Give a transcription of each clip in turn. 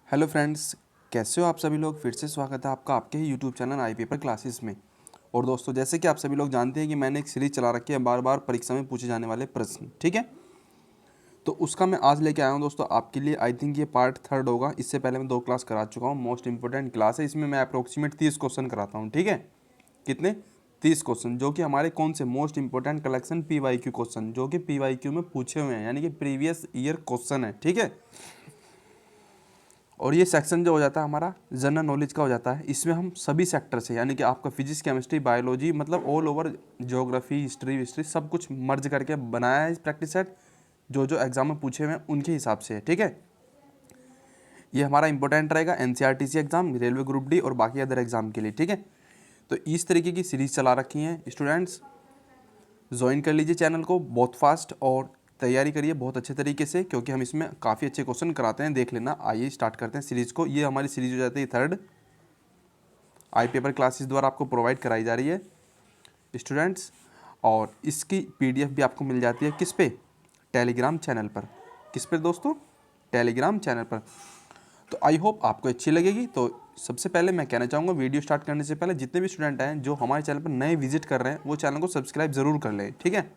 Hello friends, कैसे हो आप सभी लोग। फिर से स्वागत है आपका आपके ही YouTube channel I paper classes में। और दोस्तों, जैसे कि आप सभी लोग जानते हैं कि मैंने एक सीरीज चला रखी है बार बार परीक्षा में पूछे जाने वाले प्रश्न, ठीक है। तो उसका मैं आज लेके आया हूँ दोस्तों आपके लिए। आई थिंक ये पार्ट 3 होगा। इससे पहले मैं 2 क्लास करा चुका हूँ। मोस्ट इंपॉर्टेंट क्लास है। इसमें मैं अप्रोक्सीमेट 30 क्वेश्चन कराता हूँ, ठीक है। कितने? 30 क्वेश्चन, जो कि हमारे कौन से most important collection PYQ question, जो कि PYQ में पूछे हुए हैं, यानी कि प्रीवियस ईयर क्वेश्चन है, ठीक है। और ये सेक्शन जो हो जाता है हमारा जनरल नॉलेज का हो जाता है। इसमें हम सभी सेक्टर से, यानी कि आपका फिजिक्स, केमिस्ट्री, बायोलॉजी, मतलब ऑल ओवर, ज्योग्राफी, हिस्ट्री सब कुछ मर्ज करके बनाया है इस प्रैक्टिस सेट। जो जो एग्जाम में पूछे हुए हैं उनके हिसाब से है, ठीक है। ये हमारा इंपॉर्टेंट रहेगा NCRTC exam, railway group D और बाकी अदर एग्जाम के लिए, ठीक है। तो इस तरीके की सीरीज चला रखी है। स्टूडेंट्स ज्वाइन कर लीजिए चैनल को बहुत फास्ट और तैयारी करिए बहुत अच्छे तरीके से, क्योंकि हम इसमें काफ़ी अच्छे क्वेश्चन कराते हैं। देख लेना। आइए स्टार्ट करते हैं सीरीज को। ये हमारी सीरीज हो जाती है 3rd आई पेपर क्लासेस द्वारा आपको प्रोवाइड कराई जा रही है स्टूडेंट्स। और इसकी PDF भी आपको मिल जाती है किस पे? टेलीग्राम चैनल पर। किस पे दोस्तों? टेलीग्राम चैनल पर। तो आई होप आपको अच्छी लगेगी। तो सबसे पहले मैं कहना चाहूँगा, वीडियो स्टार्ट करने से पहले जितने भी स्टूडेंट हैं जो हमारे चैनल पर नए विजिट कर रहे हैं, वो चैनल को सब्सक्राइब ज़रूर कर लें, ठीक है।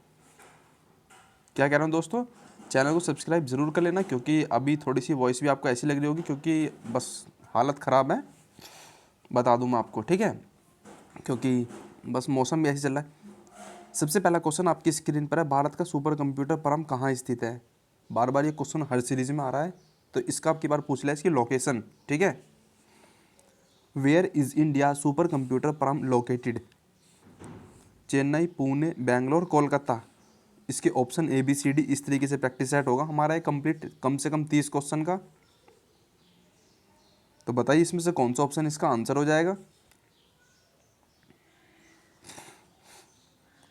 क्या कह रहा हूँ दोस्तों, चैनल को सब्सक्राइब ज़रूर कर लेना, क्योंकि अभी थोड़ी सी वॉइस भी आपको ऐसी लग रही होगी, क्योंकि बस हालत ख़राब है, बता दूँ मैं आपको, ठीक है। क्योंकि बस मौसम भी ऐसे चल रहा है। सबसे पहला क्वेश्चन आपकी स्क्रीन पर है, भारत का सुपर कंप्यूटर फर्म कहाँ स्थित है। बार बार ये क्वेश्चन हर सीरीज में आ रहा है, तो इसका आपकी बार पूछ लिया इसकी लोकेशन, ठीक है। Where is India super computer firm located? Chennai, Pune, Bangalore, Kolkata. इसके ऑप्शन ABCD इस तरीके से प्रैक्टिस सेट होगा हमारा ये कंप्लीट, कम से कम 30 क्वेश्चन का। तो बताइए इसमें से कौन सा ऑप्शन इसका आंसर हो जाएगा।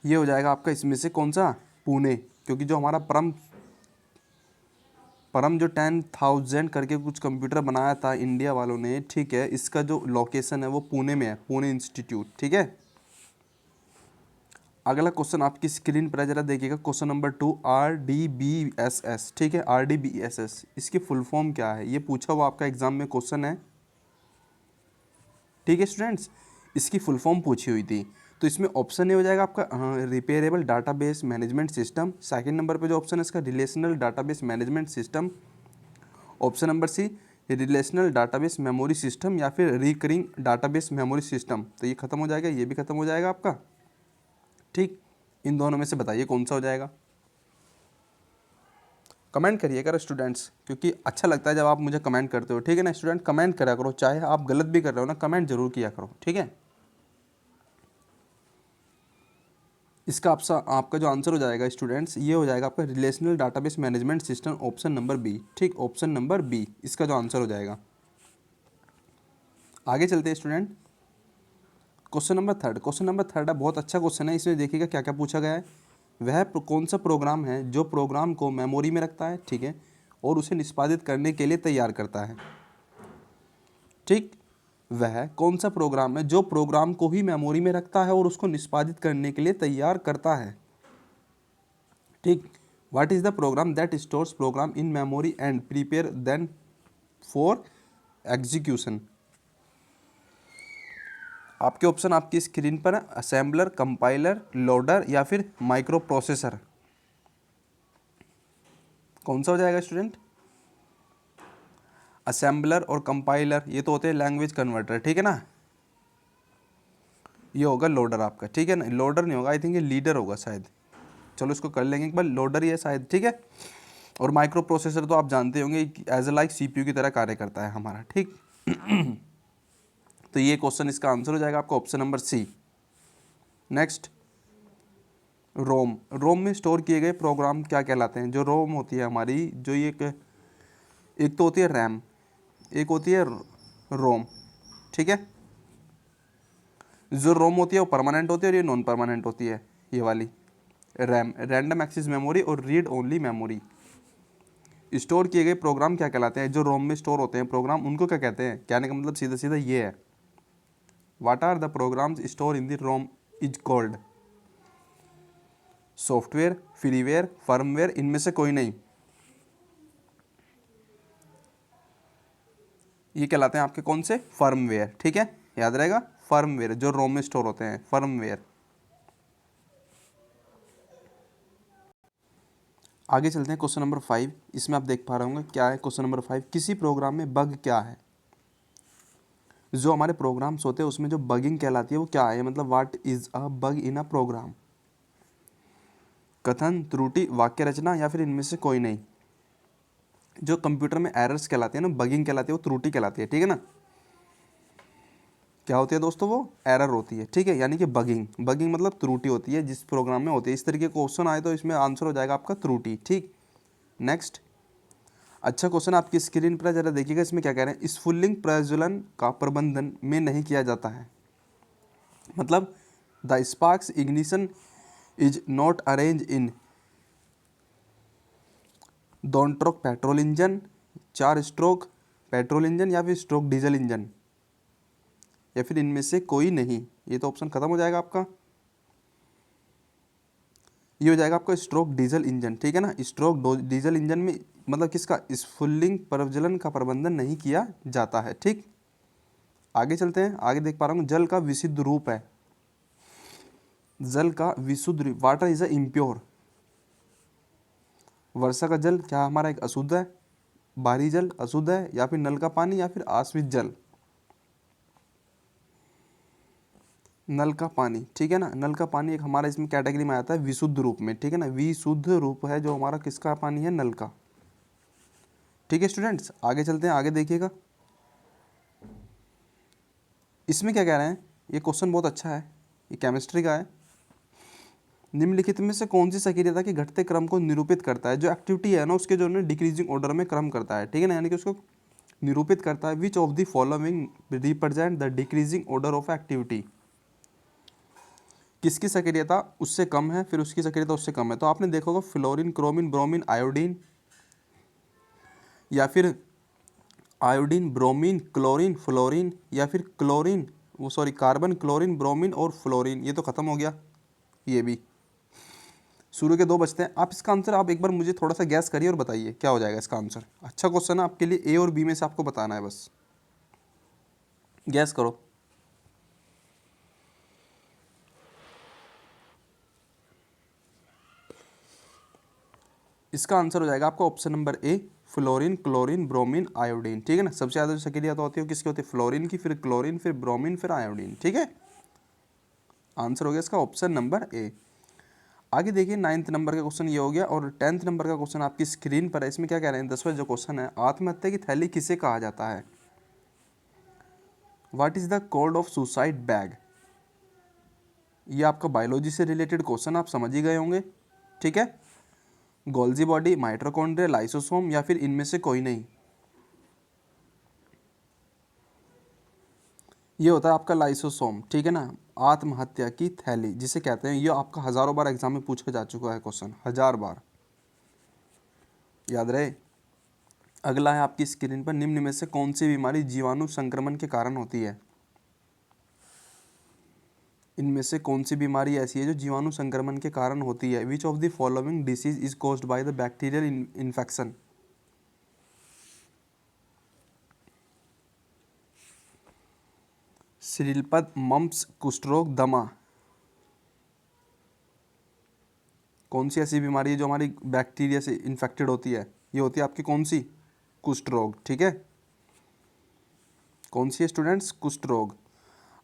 ये हो जाएगा आपका इसमें से कौन सा? पुणे। क्योंकि जो हमारा परम परम जो 10,000 करके कुछ कंप्यूटर बनाया था इंडिया वालों ने, ठीक है, इसका जो लोकेशन है वो पुणे में है, पुणे इंस्टीट्यूट, ठीक है। अगला क्वेश्चन आपकी स्क्रीन पर जरा देखिएगा, क्वेश्चन नंबर 2, RDBSS, ठीक है। RDBSS इसकी फुल फॉर्म क्या है, ये पूछा हुआ आपका एग्जाम में क्वेश्चन है, ठीक है स्टूडेंट्स। इसकी फुल फॉर्म पूछी हुई थी। तो इसमें ऑप्शन ए हो जाएगा आपका repairable database management system. Second number पे जो ऑप्शन है इसका relational database management system. Option number C relational database memory system, या फिर रिकरिंग डाटाबेस मेमोरी सिस्टम। तो ये खत्म हो जाएगा, ये भी खत्म हो जाएगा आपका, ठीक। इन दोनों में से बताइए कौन सा हो जाएगा। कमेंट करिएगा स्टूडेंट्स, क्योंकि अच्छा लगता है जब आप मुझे कमेंट करते हो, ठीक है ना स्टूडेंट। कमेंट करा करो, चाहे आप गलत भी कर रहे हो ना, कमेंट जरूर किया करो, ठीक है। इसका आपका जो आंसर हो जाएगा स्टूडेंट्स, ये हो जाएगा आपका relational database management system, option number B, ठीक। ऑप्शन नंबर बी इसका जो आंसर हो जाएगा। आगे चलते हैं student. Question number 3, question number 3 है, बहुत अच्छा क्वेश्चन है। इसमें देखिएगा क्या क्या पूछा गया है। वह कौन सा प्रोग्राम है जो प्रोग्राम को मेमोरी में रखता है, ठीक है, और उसे निष्पादित करने के लिए तैयार करता है, ठीक। वह कौन सा प्रोग्राम है जो प्रोग्राम को ही मेमोरी में रखता है और उसको निष्पादित करने के लिए तैयार करता है, ठीक। What is the program that stores program in memory and prepare then for execution. आपके ऑप्शन आपकी स्क्रीन पर है, असेंबलर, कंपाइलर, लोडर, या फिर माइक्रो प्रोसेसर। कौन सा हो जाएगा स्टूडेंट? असेंबलर और कंपाइलर ये तो होते हैं लैंग्वेज कन्वर्टर, ठीक है ना। ये होगा लोडर आपका, ठीक है ना। लोडर नहीं होगा, आई थिंक ये लीडर होगा शायद। चलो इसको कर लेंगे एक बार, लोडर ही है शायद, ठीक है। और माइक्रो प्रोसेसर तो आप जानते होंगे एज ए लाइक CPU की तरह कार्य करता है हमारा, ठीक। तो ये क्वेश्चन इसका आंसर हो जाएगा आपका ऑप्शन नंबर सी। नेक्स्ट, रोम। रोम में स्टोर किए गए प्रोग्राम क्या कहलाते हैं? जो रोम होती है हमारी, जो ये एक तो होती है रैम, एक होती है रोम, ठीक है। जो रोम होती है वो परमानेंट होती है और ये नॉन परमानेंट होती है, ये वाली रैम, रैंडम एक्सेस मेमोरी और रीड ओनली मेमोरी। स्टोर किए गए प्रोग्राम क्या कहलाते हैं? जो रोम में स्टोर होते हैं प्रोग्राम, उनको क्या कहते हैं? कहने का मतलब सीधा सीधा ये है, what are the programs store in the ROM is called. Software, freeware, firmware, इनमें से कोई नहीं। ये कहलाते हैं आपके कौन से, फर्मवेयर, ठीक है, याद रहेगा, फर्मवेयर जो रोम में स्टोर होते हैं, फर्मवेयर। आगे चलते हैं क्वेश्चन नंबर 5। इसमें आप देख पा रहे होंगे क्या है क्वेश्चन नंबर 5, किसी प्रोग्राम में बग क्या है। जो हमारे प्रोग्राम्स होते हैं उसमें जो बगिंग कहलाती है वो क्या है, मतलब what is a bug in a program. कथन, त्रुटि, वाक्य रचना या फिर इनमें से कोई नहीं। जो कंप्यूटर में एरर्स कहलाते हैं ना, बगिंग कहलाती है, वो त्रुटि कहलाती है, ठीक है ना। क्या होती है दोस्तों, वो एरर होती है, ठीक है, यानी कि बगिंग, बगिंग मतलब त्रुटि होती है जिस प्रोग्राम में होती है। इस तरीके क्वेश्चन आए तो इसमें आंसर हो जाएगा आपका त्रुटि, ठीक। नेक्स्ट, अच्छा क्वेश्चन आपकी स्क्रीन पर जरा देखिएगा, इसमें क्या कह रहे हैं, स्फुलिंग प्रज्वलन का प्रबंधन में नहीं किया जाता है। मतलब the sparks ignition is not arrange in दोन stroke petrol engine, 4 stroke petrol engine या फिर स्ट्रोक डीजल इंजन, या फिर इनमें से कोई नहीं। ये तो ऑप्शन खत्म हो जाएगा आपका, ये हो जाएगा आपका स्ट्रोक डीजल इंजन, ठीक है ना। स्ट्रोक डीजल इंजन में मतलब किसका, स्फुलिंग प्रज्वलन का प्रबंधन नहीं किया जाता है, ठीक। आगे चलते हैं, आगे देख पा रहा हूँ, जल का विशुद्ध रूप है, जल का विशुद्ध रूप, वाटर इज अ इम्प्योर। वर्षा का जल क्या हमारा एक अशुद्ध है, बाहरी जल अशुद्ध है, या फिर नल का पानी या फिर आश्रित जल। नल का पानी, ठीक है ना, नल का पानी एक हमारा इसमें कैटेगरी में आता है विशुद्ध रूप में, ठीक है ना, विशुद्ध रूप है जो हमारा किसका पानी है, नल का, ठीक है स्टूडेंट्स। आगे चलते हैं, आगे देखिएगा इसमें क्या कह रहे हैं, ये क्वेश्चन बहुत अच्छा है, ये केमिस्ट्री का है। निम्नलिखित में से कौन सी सक्रियता के घटते क्रम को निरूपित करता है। जो एक्टिविटी है ना उसके जो है डिक्रीजिंग ऑर्डर में क्रम करता है, ठीक है ना, यानी कि उसको निरूपित करता है। Which of the following represent the decreasing order of activity. किसकी सक्रियता उससे कम है, फिर उसकी सक्रियता उससे कम है। तो आपने देखा होगा फ्लोरीन, क्रोमिन, ब्रोमीन, आयोडीन, या फिर आयोडीन, ब्रोमीन, क्लोरीन, फ्लोरीन, या फिर क्लोरीन, वो सॉरी कार्बन, क्लोरीन, ब्रोमीन और फ्लोरीन। ये तो खत्म हो गया, ये भी शुरू के 2 बचते हैं। आप इसका आंसर आप एक बार मुझे थोड़ा सा गैस करिए और बताइए क्या हो जाएगा इसका आंसर। अच्छा क्वेश्चन है आपके लिए, ए और बी में से आपको बताना है, बस गैस करो। इसका आंसर हो जाएगा आपका option number A, fluorine, chlorine, bromine, iodine, ठीक है ना। सबसे ज़्यादा जो सक्रियता तो होती है किसकी होती है, फ्लोरीन की, फिर क्लोरीन, फिर ब्रोमीन, फिर आयोडीन, ठीक है। आंसर हो गया इसका ऑप्शन नंबर ए। आगे देखिए 9th नंबर का क्वेश्चन ये हो गया, और 10th नंबर का क्वेश्चन आपकी स्क्रीन पर है। इसमें क्या कह रहे हैं, 10वां जो क्वेश्चन है, आत्महत्या की थैली किसे कहा जाता है। What is the code of suicide bag. ये आपका बायोलॉजी से रिलेटेड क्वेश्चन, आप समझ ही गए होंगे, ठीक है। गोल्जी बॉडी, माइटोकॉन्ड्रिया, लाइसोसोम, या फिर इनमें से कोई नहीं। ये होता है आपका लाइसोसोम, ठीक है ना। आत्महत्या की थैली जिसे कहते हैं, ये आपका हजारों बार एग्जाम में पूछा जा चुका है क्वेश्चन, 1000 बार, याद रहे। अगला है आपकी स्क्रीन पर, निम्न में से कौन सी बीमारी जीवाणु संक्रमण के कारण होती है। इनमें से कौन सी बीमारी ऐसी है जो जीवाणु संक्रमण के कारण होती है। Which of the following disease is caused by the bacterial infection. श्रीलपद, मम्प्स, कुष्ठ रोग, दमा। कौन सी ऐसी बीमारी है जो हमारी बैक्टीरिया से इन्फेक्टेड होती है, ये होती है आपकी कौन सी, कुष्ठ रोग, ठीक है। कौन सी है स्टूडेंट्स, कुष्ठ रोग।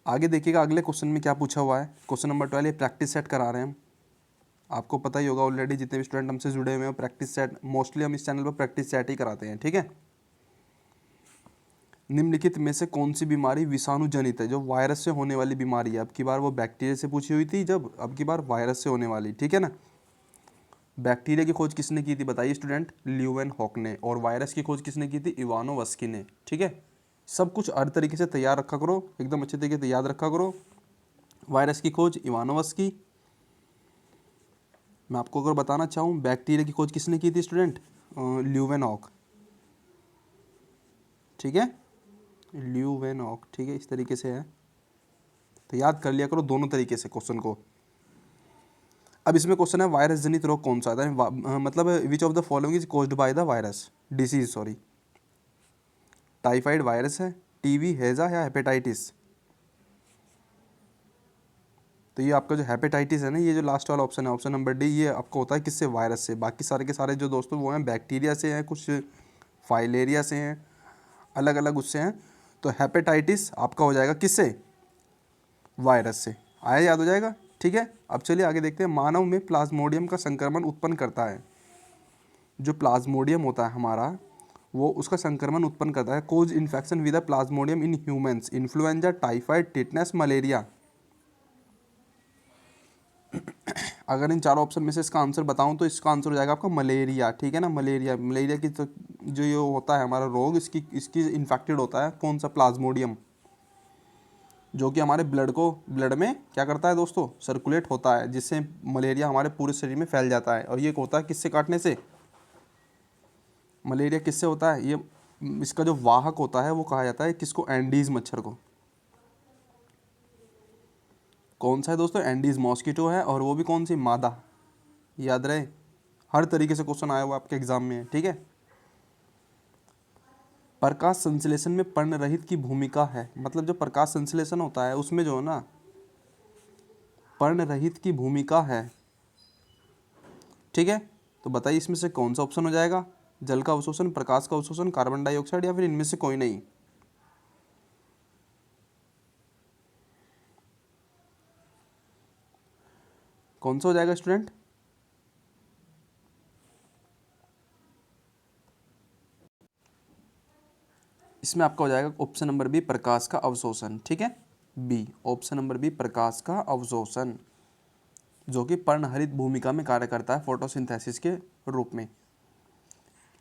आगे देखिएगा अगले क्वेश्चन में क्या पूछा हुआ है, क्वेश्चन नंबर 12, ये प्रैक्टिस सेट करा रहे हैं हम। आपको पता ही होगा ऑलरेडी, जितने भी स्टूडेंट हमसे जुड़े हुए हैं प्रैक्टिस सेट, मोस्टली हम इस चैनल पर प्रैक्टिस सेट ही कराते हैं, ठीक है। निम्नलिखित में से कौन सी बीमारी विषाणु जनित है, जो वायरस से होने वाली बीमारी है। अब की बार वो बैक्टीरिया से पूछी हुई थी, जब अब की बार वायरस से होने वाली, ठीक है ना। बैक्टीरिया की खोज किसने की थी बताइए स्टूडेंट, ल्यूवेन हॉक ने, और वायरस की खोज किसने की थी, इवानोवस्की ने, ठीक है। सब कुछ हर तरीके से तैयार रखा करो, एकदम अच्छे तरीके से याद रखा करो। वायरस की खोज इवानोवस्की। मैं आपको अगर बताना चाहूँ बैक्टीरिया की खोज किसने की थी स्टूडेंट, ल्यूवेनॉक, ठीक है, ल्यूवेनॉक, ठीक है, इस तरीके से है, तो याद कर लिया करो दोनों तरीके से क्वेश्चन को। अब इसमें क्वेश्चन है वायरस जनित रोग कौन सा है, मतलब विच of the following is caused by the virus disease, sorry. Typhoid virus है, टीबी, हैजा या हेपेटाइटिस। तो ये आपका जो हेपेटाइटिस है ना, ये जो लास्ट वाला ऑप्शन है, ऑप्शन नंबर डी, ये आपको होता है किससे? वायरस से। बाकी सारे के सारे जो दोस्तों वो हैं बैक्टीरिया से हैं, कुछ फाइलेरिया से हैं, अलग अलग उससे हैं। तो हेपेटाइटिस आपका हो जाएगा किससे? वायरस से। आया, याद हो जाएगा। ठीक है, अब चलिए आगे देखते हैं। मानव में प्लाज्मोडियम का संक्रमण उत्पन्न करता है। जो प्लाज्मोडियम होता है हमारा, वो उसका संक्रमण उत्पन्न करता है। Cause infection with plasmodium in humans, influenza, typhoid, tetanus, malaria. अगर इन चारों ऑप्शन में से इसका आंसर बताऊं तो इसका आंसर हो जाएगा आपका मलेरिया। ठीक है ना, मलेरिया। मलेरिया की तो जो ये होता है हमारा रोग, इसकी इन्फेक्टेड होता है कौन सा? प्लाज्मोडियम, जो कि हमारे ब्लड में क्या करता है दोस्तों? सर्कुलेट होता है, जिससे मलेरिया हमारे पूरे शरीर में फैल जाता है। और ये होता है किससे? काटने से। मलेरिया किससे होता है? ये इसका जो वाहक होता है वो कहा जाता है किसको? एंडीज मच्छर को। कौन सा है दोस्तों? एंडीज मॉस्किटो है, और वो भी कौन सी? मादा। याद रहे, हर तरीके से क्वेश्चन आया हुआ आपके एग्जाम में। ठीक है, प्रकाश संश्लेषण में पर्णरहित की भूमिका है। मतलब जो प्रकाश संश्लेषण होता है उसमें जो है ना, पर्णरहित की भूमिका है। ठीक है, तो बताइए इसमें से कौन सा ऑप्शन हो जाएगा? जल का अवशोषण, प्रकाश का अवशोषण, कार्बन डाइऑक्साइड, या फिर इनमें से कोई नहीं? कौन सा हो जाएगा स्टूडेंट? इसमें आपका हो जाएगा ऑप्शन नंबर बी, प्रकाश का अवशोषण। ठीक है, बी, ऑप्शन नंबर बी, प्रकाश का अवशोषण, जो कि पर्णहरित भूमिका में कार्य करता है फोटोसिंथेसिस के रूप में।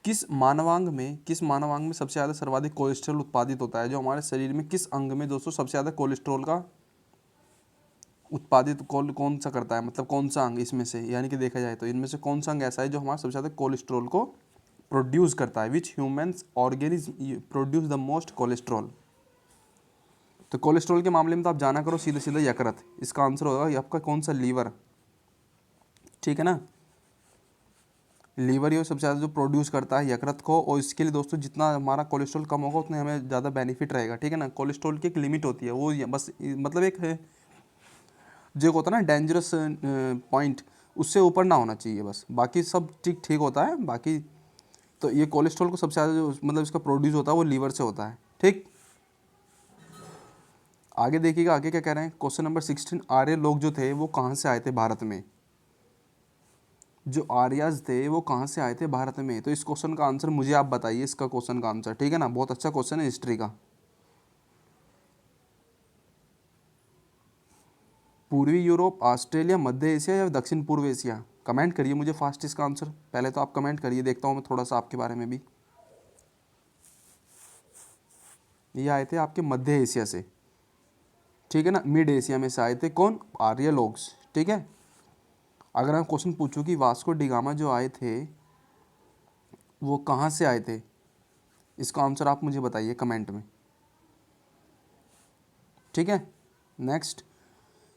किस मानवांग में सबसे ज़्यादा सर्वाधिक कोलेस्ट्रॉल उत्पादित होता है? जो हमारे शरीर में किस अंग में दोस्तों सबसे ज़्यादा कोलेस्ट्रॉल का उत्पादित कौन सा करता है? मतलब कौन सा अंग इसमें से, यानी कि देखा जाए तो इनमें से कौन सा अंग ऐसा है जो हमारा सबसे ज़्यादा कोलेस्ट्रॉल को प्रोड्यूस करता है? Which humans organism produce the most cholesterol? तो कोलेस्ट्रॉल के मामले में तो आप जाना करो सीधे सीधे यकृत। इसका आंसर होगा ये आपका कौन सा? लीवर। ठीक है ना, लीवर ये सबसे ज़्यादा जो प्रोड्यूस करता है यकृत को। और इसके लिए दोस्तों जितना हमारा कोलेस्ट्रॉल कम होगा उतने हमें ज़्यादा बेनिफिट रहेगा। ठीक है ना, कोलेस्ट्रॉल की एक लिमिट होती है, वो बस मतलब एक है जो होता है ना डेंजरस पॉइंट, उससे ऊपर ना होना चाहिए बस। बाकी सब ठीक ठीक होता है बाकी। तो ये कोलेस्ट्रॉल को सबसे ज़्यादा जो मतलब इसका प्रोड्यूस होता है वो लीवर से होता है। ठीक, आगे देखिएगा, आगे क्या कह रहे हैं। क्वेश्चन नंबर 16, आर्य लोग जो थे वो कहाँ से आए थे भारत में? जो आर्यज थे वो कहाँ से आए थे भारत में? तो इस क्वेश्चन का आंसर मुझे आप बताइए, इसका क्वेश्चन का आंसर। ठीक है ना, बहुत अच्छा क्वेश्चन है हिस्ट्री का। पूर्वी यूरोप, ऑस्ट्रेलिया, मध्य एशिया या दक्षिण पूर्व एशिया? कमेंट करिए मुझे फास्ट इसका आंसर। पहले तो आप कमेंट करिए, देखता हूँ मैं थोड़ा सा आपके बारे में भी। ये आए थे आपके मध्य एशिया से। ठीक है ना, मिड एशिया में से आए थे कौन? आर्य लोग्स। ठीक है, अगर मैं क्वेश्चन पूछूं कि वास्को डिगामा जो आए थे वो कहाँ से आए थे, इसका आंसर आप मुझे बताइए कमेंट में। ठीक है, नेक्स्ट,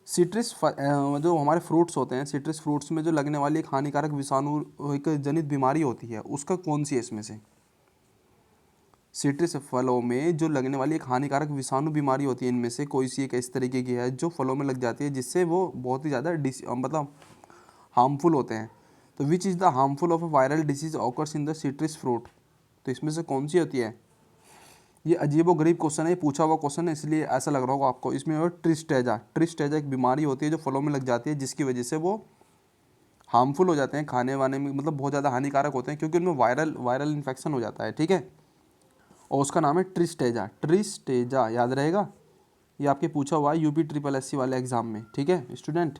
सिट्रस जो हमारे फ्रूट्स होते हैं, सिट्रस फ्रूट्स में जो लगने वाली एक हानिकारक विषाणु एक जनित बीमारी होती है, उसका कौन सी है इसमें से? सिट्रस फलों में जो लगने वाली एक हानिकारक विषाणु बीमारी होती है, इनमें से कोई सी एक इस तरीके की है जो फलों में लग जाती है, जिससे वो बहुत ही ज़्यादा मतलब हार्मफुल होते हैं। तो which is the harmful of a viral disease occurs in the citrus fruit? तो इसमें से कौन सी होती है? ये अजीबो गरीब क्वेश्चन है, पूछा हुआ क्वेश्चन है, इसलिए ऐसा लग रहा होगा आपको। इसमें वो ट्रिस्टेजा एक बीमारी होती है जो फलों में लग जाती है, जिसकी वजह से वो हार्मफुल हो जाते हैं, खाने वाने में मतलब बहुत ज़्यादा हानिकारक होते हैं, क्योंकि उनमें वायरल इन्फेक्शन हो जाता है। ठीक है, और उसका नाम है ट्रिस्टेजा, याद रहेगा। ये आपके पूछा हुआ है यूपी SSC वाले एग्जाम में। ठीक है स्टूडेंट,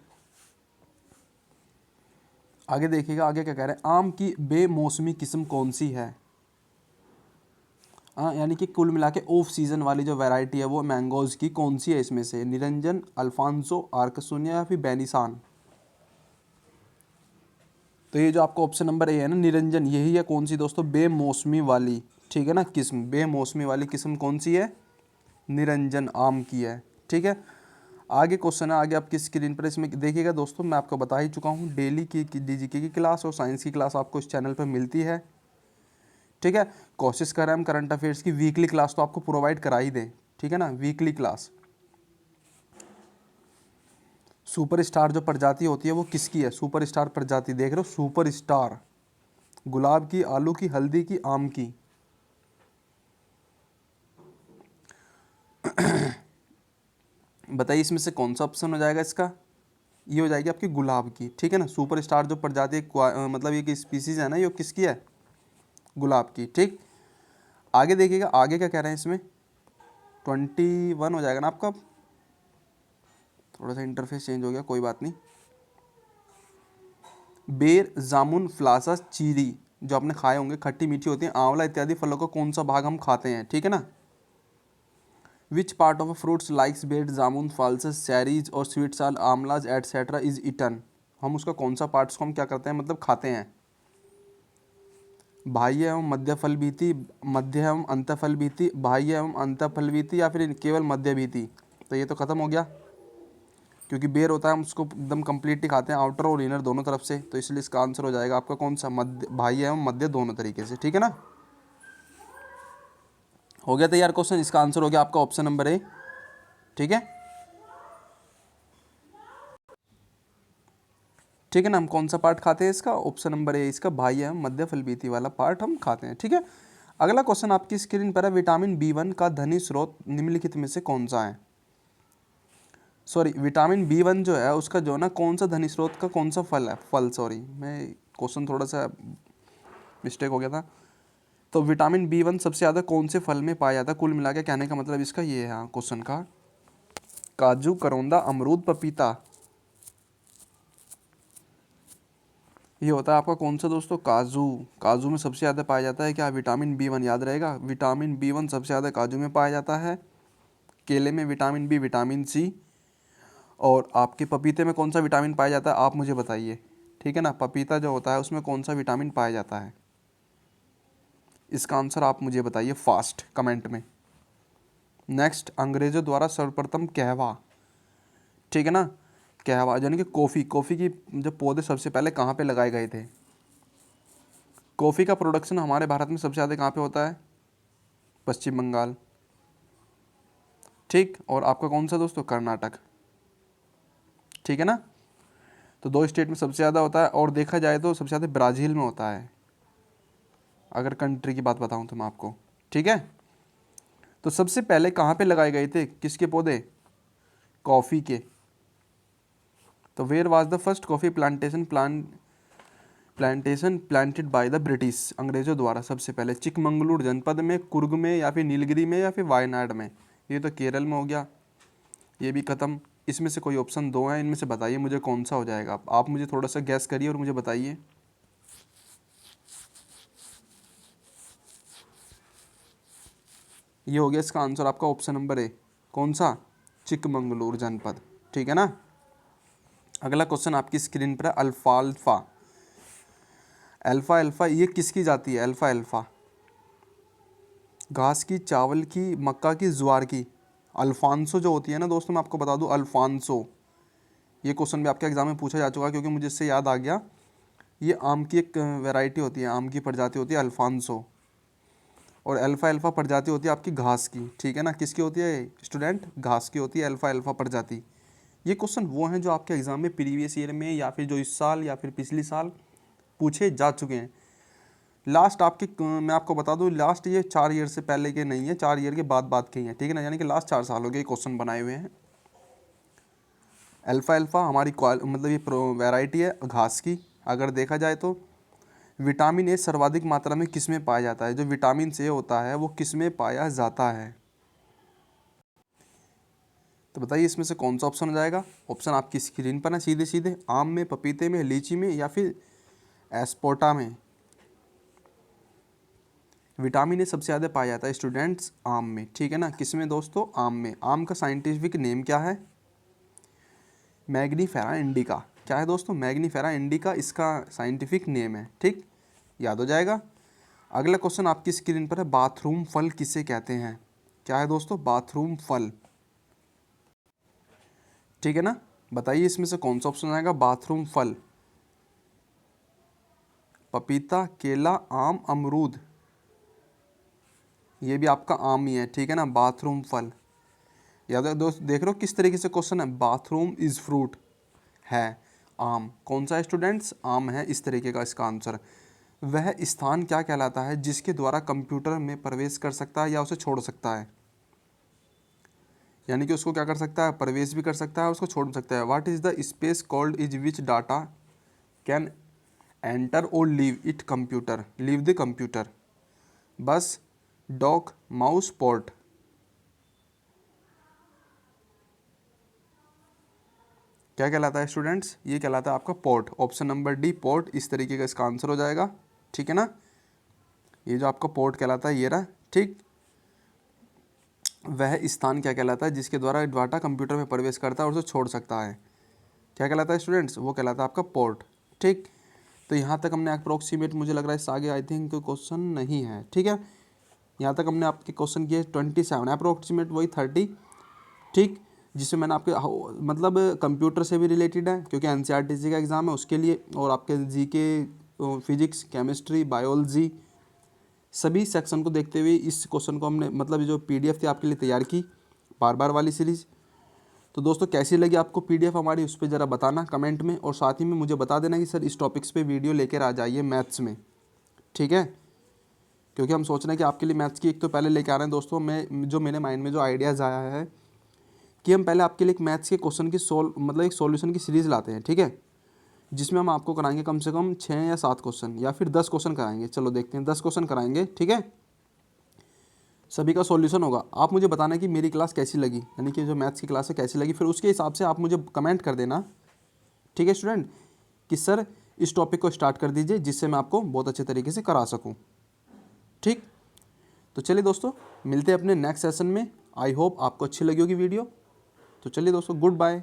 आगे देखिएगा, आगे क्या कह रहे हैं। आम की बेमौसमी किस्म कौन सी है? यानी कि कुल मिला के ऑफ सीजन वाली जो वैरायटी है वो मैंगोज की कौन सी है इसमें से? निरंजन, अल्फांसो, आर्कसोनिया या फिर बेनिसान? तो ये जो आपका ऑप्शन नंबर ए है ना, निरंजन, यही है कौन सी दोस्तों? बेमौसमी वाली। ठीक है ना, किस्म, बेमौसमी वाली किस्म कौन सी है? निरंजन आम की है। ठीक है, आगे क्वेश्चन है, आगे आपकी स्क्रीन पर इसमें देखिएगा दोस्तों। मैं आपको बता ही चुका हूँ, डेली की DGK की क्लास और साइंस की क्लास आपको इस चैनल पर मिलती है। ठीक है। कोशिश कर रहे हैं हम करंट अफेयर्स की वीकली क्लास तो आपको प्रोवाइड करा ही दें, ठीक है ना, वीकली क्लास। सुपर स्टार जो प्रजाति होती है वो किसकी है, सुपर स्टार प्रजाति देख रहे हो, सुपर स्टार, गुलाब की, आलू की, हल्दी की, आम की। बताइए इसमें से कौन सा ऑप्शन हो जाएगा इसका, ये हो जाएगी आपकी गुलाब की, ठीक है ना। सुपर स्टार जो प्रजाति मतलब ये की स्पीसीज है ना, ये किसकी है, गुलाब की, ठीक। आगे देखिएगा, आगे क्या कह रहे हैं इसमें, 21 हो जाएगा ना आपका, थोड़ा सा इंटरफेस चेंज हो गया, कोई बात नहीं। बेर, जामुन, फ्लासा, चीरी जो आपने खाए होंगे, खट्टी मीठी होती है, आंवला इत्यादि फलों का कौन सा भाग हम खाते हैं, ठीक है ना। Which part of fruits likes बेर, जामुन, फाल्सेस, चेरीज और स्वीट साल, आमलाज एटसेट्रा इज ईटन, हम उसका कौन सा पार्ट्स को हम क्या करते हैं, मतलब खाते हैं। बाह्य एवं मध्य फल भीति, मध्य एवं अंत फल भीति, बाह्य एवं अंत फल भीति, या फिर केवल मध्य भीति। तो ये तो खत्म हो गया, क्योंकि बेर होता है हम उसको एकदम कंप्लीटली खाते हैं, आउटर और इनर दोनों तरफ से, तो इसलिए इसका आंसर हो जाएगा आपका कौन सा, मध्य, बाह्य एवं मध्य दोनों तरीके से, ठीक है ना। हो गया तैयार क्वेश्चन, इसका आंसर हो गया आपका ऑप्शन नंबर ए, ठीक है। ठीक है ना, हम कौन सा पार्ट खाते हैं इसका, ऑप्शन नंबर ए, इसका बाह्य एवं मध्य फलभीति वाला पार्ट हम खाते हैं, ठीक है। अगला क्वेश्चन आपकी स्क्रीन पर है, विटामिन B1 का धनी स्रोत निम्नलिखित में से कौन सा है। सॉरी, विटामिन B1 जो है उसका जो ना कौन सा धनी स्रोत का कौन सा फल है, फल, सॉरी मैं क्वेश्चन थोड़ा सा मिस्टेक हो गया था। तो विटामिन B1 सबसे ज़्यादा कौन से फल में पाया जाता है, कुल मिला के कहने का मतलब इसका ये है क्वेश्चन का, काजू, करौंदा, अमरूद, पपीता, ये होता है आपका कौन सा दोस्तों, काजू। काजू में सबसे ज़्यादा पाया जाता है क्या, विटामिन B1, याद रहेगा, विटामिन B1 सबसे ज़्यादा काजू में पाया जाता है। केले में विटामिन B, विटामिन C, और आपके पपीते में कौन सा विटामिन पाया जाता है, आप मुझे बताइए, ठीक है ना। पपीता जो होता है उसमें कौन सा विटामिन पाया जाता है, इसका आंसर आप मुझे बताइए फास्ट कमेंट में। नेक्स्ट, अंग्रेजों द्वारा सर्वप्रथम कहवा, ठीक है ना, कहवा यानी कि कॉफ़ी, कॉफ़ी की जो पौधे सबसे पहले कहाँ पे लगाए गए थे। कॉफ़ी का प्रोडक्शन हमारे भारत में सबसे ज़्यादा कहाँ पे होता है, पश्चिम बंगाल, ठीक। और आपका कौन सा दोस्तों, कर्नाटक, ठीक है ना। तो दो स्टेट में सबसे ज़्यादा होता है, और देखा जाए तो सबसे ज़्यादा ब्राज़ील में होता है, अगर कंट्री की बात बताऊं तो मैं आपको, ठीक है। तो सबसे पहले कहाँ पे लगाए गए थे, किसके पौधे, कॉफ़ी के। तो where was the first coffee plantation planted by the British, अंग्रेजों द्वारा सबसे पहले चिकमंगलूर जनपद में, कुर्ग में, या फिर नीलगिरी में, या फिर वायनाड में। ये तो केरल में हो गया, ये भी खत्म। इसमें से कोई ऑप्शन दो है, इनमें से बताइए मुझे कौन सा हो जाएगा, आप मुझे थोड़ा सा गैस करिए और मुझे बताइए। ये हो गया इसका आंसर आपका ऑप्शन नंबर ए, कौन सा, चिकमंगलूर जनपद, ठीक है ना। अगला क्वेश्चन आपकी स्क्रीन पर है, अल्फाल्फा, अल्फा अल्फा ये किसकी जाती है, अल्फा अल्फा, घास की, चावल की, मक्का की, ज्वार की। अल्फांसो जो होती है ना दोस्तों, मैं आपको बता दूं, अल्फांसो, ये क्वेश्चन भी आपके एग्जाम में पूछा जा चुका है, क्योंकि मुझे इससे याद आ गया, ये आम की एक वैरायटी होती है, आम की प्रजाति होती है अल्फांसो, और अल्फा अल्फा प्रजाति होती है आपकी घास की, ठीक है ना। किसकी होती है स्टूडेंट, घास की होती है अल्फा अल्फा प्रजाति। ये क्वेश्चन वो हैं जो आपके एग्जाम में प्रीवियस ईयर में, या फिर जो इस साल या फिर पिछले साल पूछे जा चुके हैं। लास्ट आपके मैं आपको बता दूं, लास्ट ये 4 ईयर से पहले के नहीं है, 4 ईयर के बाद बात की है, ठीक है ना, यानी कि लास्ट 4 सालों के क्वेश्चन बनाए हुए हैं। अल्फा अल्फा हमारी मतलब ये वैरायटी है घास की। अगर देखा जाए तो विटामिन ए सर्वाधिक मात्रा में किस में पाया जाता है, जो विटामिन ए होता है वो किस में पाया जाता है, तो बताइए इसमें से कौन सा ऑप्शन हो जाएगा। ऑप्शन आपकी स्क्रीन पर है सीधे सीधे, आम में, पपीते में, लीची में, या फिर एस्पोटा में। विटामिन ए सबसे ज़्यादा पाया जाता है स्टूडेंट्स आम में, ठीक है ना। किस में दोस्तों, आम में। आम का साइंटिफिक नेम क्या है, मैग्नीफेरा इंडिका। क्या है दोस्तों, मैग्नीफेरा इंडिका इसका साइंटिफिक नेम है, ठीक, याद हो जाएगा। अगला क्वेश्चन आपकी स्क्रीन पर है, बाथरूम फल किसे कहते हैं। क्या है दोस्तों, बाथरूम फल, ठीक है ना। बताइए इसमें से कौन सा ऑप्शन आएगा, बाथरूम फल, पपीता, केला, आम, अमरूद। ये भी आपका आम ही है, ठीक है ना। बाथरूम फल, याद है दोस्त, देख रहे हो किस तरीके से क्वेश्चन है। बाथरूम इज फ्रूट है आम, कौन सा है स्टूडेंट्स, आम है, इस तरीके का इसका आंसर। वह स्थान क्या कहलाता है जिसके द्वारा कंप्यूटर में प्रवेश कर सकता है या उसे छोड़ सकता है, यानी कि उसको क्या कर सकता है, प्रवेश भी कर सकता है, उसको छोड़ भी सकता है। What is the space called is which data can enter और leave it computer, leave the computer. Bus, dock, mouse, port. क्या कहलाता है स्टूडेंट्स, ये कहलाता है आपका port. Option number D port, इस तरीके का इसका आंसर हो जाएगा, ठीक है ना। ये जो आपका पोर्ट कहलाता है ये रहा, ठीक। वह स्थान क्या कहलाता है जिसके द्वारा डाटा कंप्यूटर में प्रवेश करता है और उसे छोड़ सकता है, क्या कहलाता है स्टूडेंट्स, वो कहलाता है आपका पोर्ट, ठीक। तो यहाँ तक हमने अप्रोक्सीमेट, मुझे लग रहा है इससे आगे आई थिंक क्वेश्चन नहीं है, ठीक है। यहाँ तक हमने आपके क्वेश्चन किए 27, अप्रोक्सीमेट वही 30, ठीक। जिससे मैंने आपके मतलब कंप्यूटर से भी रिलेटेड है क्योंकि एनसीईआरटी का एग्ज़ाम है उसके लिए, और आपके जीके, फिजिक्स, केमिस्ट्री, बायोलॉजी, सभी सेक्शन को देखते हुए इस क्वेश्चन को हमने मतलब जो पीडीएफ थी आपके लिए तैयार की, बार बार वाली सीरीज़। तो दोस्तों कैसी लगी आपको पीडीएफ हमारी, उस पर ज़रा बताना कमेंट में, और साथ ही में मुझे बता देना कि सर इस टॉपिक्स पे वीडियो लेकर आ जाइए मैथ्स में, ठीक है। क्योंकि हम सोच रहे हैं कि आपके लिए मैथ्स की एक तो पहले लेके आ रहे हैं दोस्तों, मैं जो मेरे माइंड में जो आइडियाज़ आया है कि हम पहले आपके लिए एक मैथ्स के क्वेश्चन की मतलब एक सॉल्यूशन की सीरीज़ लाते हैं, ठीक है, जिसमें हम आपको कराएंगे कम से कम 6 या 7 क्वेश्चन या फिर 10 क्वेश्चन कराएंगे। चलो देखते हैं, 10 क्वेश्चन कराएंगे, ठीक है। सभी का सॉल्यूशन होगा। आप मुझे बताना कि मेरी क्लास कैसी लगी, यानी कि जो मैथ्स की क्लास है कैसी लगी, फिर उसके हिसाब से आप मुझे कमेंट कर देना, ठीक है स्टूडेंट, कि सर इस टॉपिक को स्टार्ट कर दीजिए जिससे मैं आपको बहुत अच्छे तरीके से करा सकूं, ठीक। तो चलिए दोस्तों मिलते हैं अपने नेक्स्ट सेशन में। आई होप आपको अच्छी लगी होगी वीडियो। तो चलिए दोस्तों, गुड बाय।